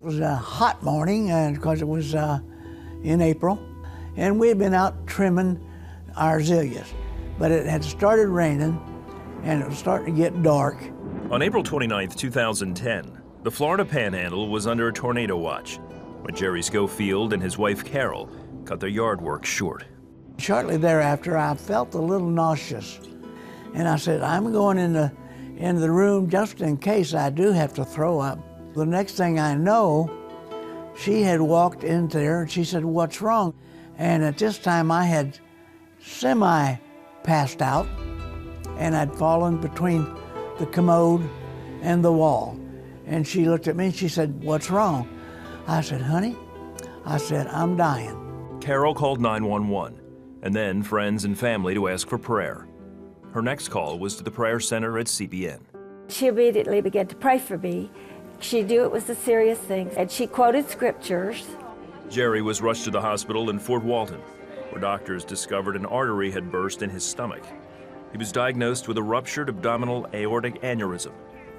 It was a hot morning because it was in April, and we had been out trimming our azaleas, but it had started raining and it was starting to get dark. On April 29, 2010, the Florida Panhandle was under a tornado watch when Jerry Schofield and his wife Carol cut their yard work short. Shortly thereafter, I felt a little nauseous, and I said, I'm going in the room just in case I do have to throw up. The next thing I know, she had walked in there and she said, what's wrong? And at this time I had semi-passed out, and I'd fallen between the commode and the wall. And she looked at me and she said, what's wrong? I said, honey, I'm dying. Carol called 911 and then friends and family to ask for prayer. Her next call was to the prayer center at CBN. She immediately began to pray for me. She knew it was a serious thing, and she quoted scriptures. Jerry was rushed to the hospital in Fort Walton, where doctors discovered an artery had burst in his stomach. He was diagnosed with a ruptured abdominal aortic aneurysm,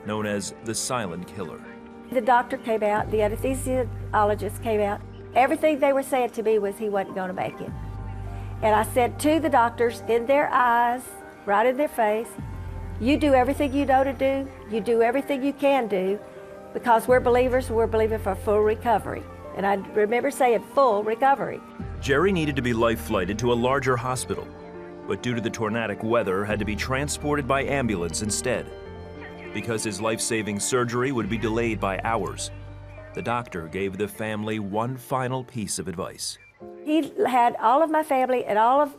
known as the silent killer. The doctor came out, the anesthesiologist came out. Everything they were saying to me was he wasn't going to make it. And I said to the doctors in their eyes, right in their face, you do everything you know to do, you do everything you can do, because we're believers, we're believing for full recovery. And I remember saying full recovery. Jerry needed to be life-flighted to a larger hospital, but due to the tornadic weather, had to be transported by ambulance instead. Because his life-saving surgery would be delayed by hours, the doctor gave the family one final piece of advice. He had all of my family and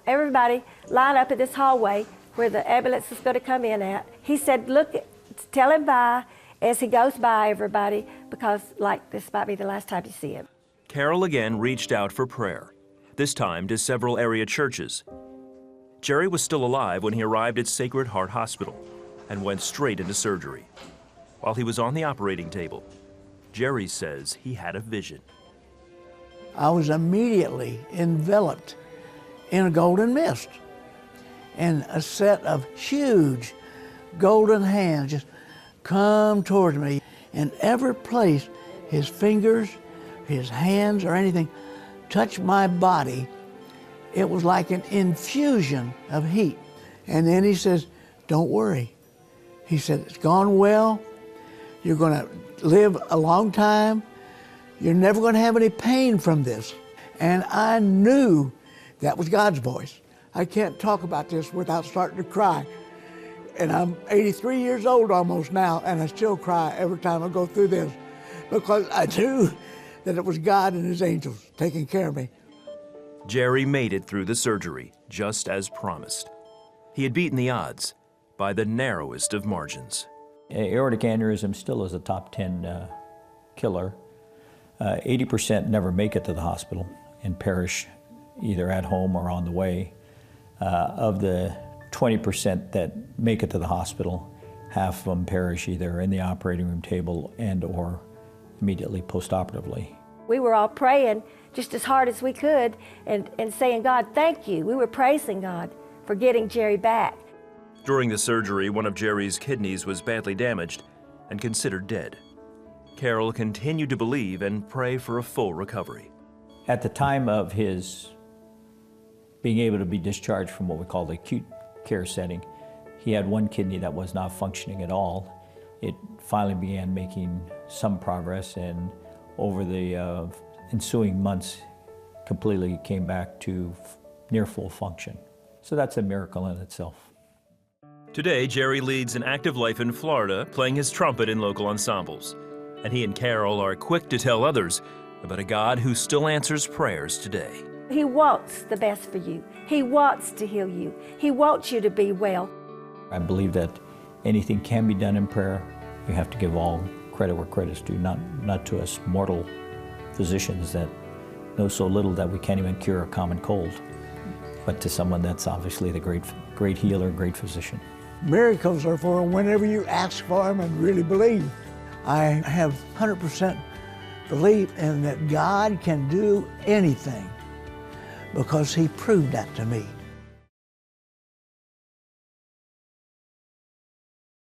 everybody line up in this hallway where the ambulance is going to come in at. He said, look, tell him bye as he goes by everybody, because like this might be the last time you see him. Carol again reached out for prayer, this time to several area churches. Jerry was still alive when he arrived at Sacred Heart Hospital and went straight into surgery. While he was on the operating table, Jerry says he had a vision. I was immediately enveloped in a golden mist, and a set of huge golden hands just come towards me. And every place his fingers, his hands, or anything touched my body, it was like an infusion of heat. And then he says, don't worry. He said, it's gone well. You're going to live a long time. You're never going to have any pain from this. And I knew that was God's voice. I can't talk about this without starting to cry. And I'm 83 years old almost now, and I still cry every time I go through this, because I knew that it was God and his angels taking care of me. Jerry made it through the surgery, just as promised. He had beaten the odds by the narrowest of margins. Aortic aneurysm still is a top 10 killer. 80% never make it to the hospital and perish either at home or on the way. Of the 20% that make it to the hospital, half of them perish either in the operating room table and or immediately postoperatively. We were all praying just as hard as we could and saying, God, thank you. We were praising God for getting Jerry back. During the surgery, one of Jerry's kidneys was badly damaged and considered dead. Carol continued to believe and pray for a full recovery. At the time of his being able to be discharged from what we call the acute care setting, he had one kidney that was not functioning at all. It finally began making some progress, and over the ensuing months completely came back to near full function. So that's a miracle in itself. Today, Jerry leads an active life in Florida, playing his trumpet in local ensembles. And he and Carol are quick to tell others about a God who still answers prayers today. He wants the best for you. He wants to heal you. He wants you to be well. I believe that anything can be done in prayer. We have to give all credit where credit's due, not to us mortal physicians that know so little that we can't even cure a common cold, but to someone that's obviously the great healer, great physician. Miracles are for whenever you ask for them and really believe. I have 100% belief in that God can do anything, because he proved that to me.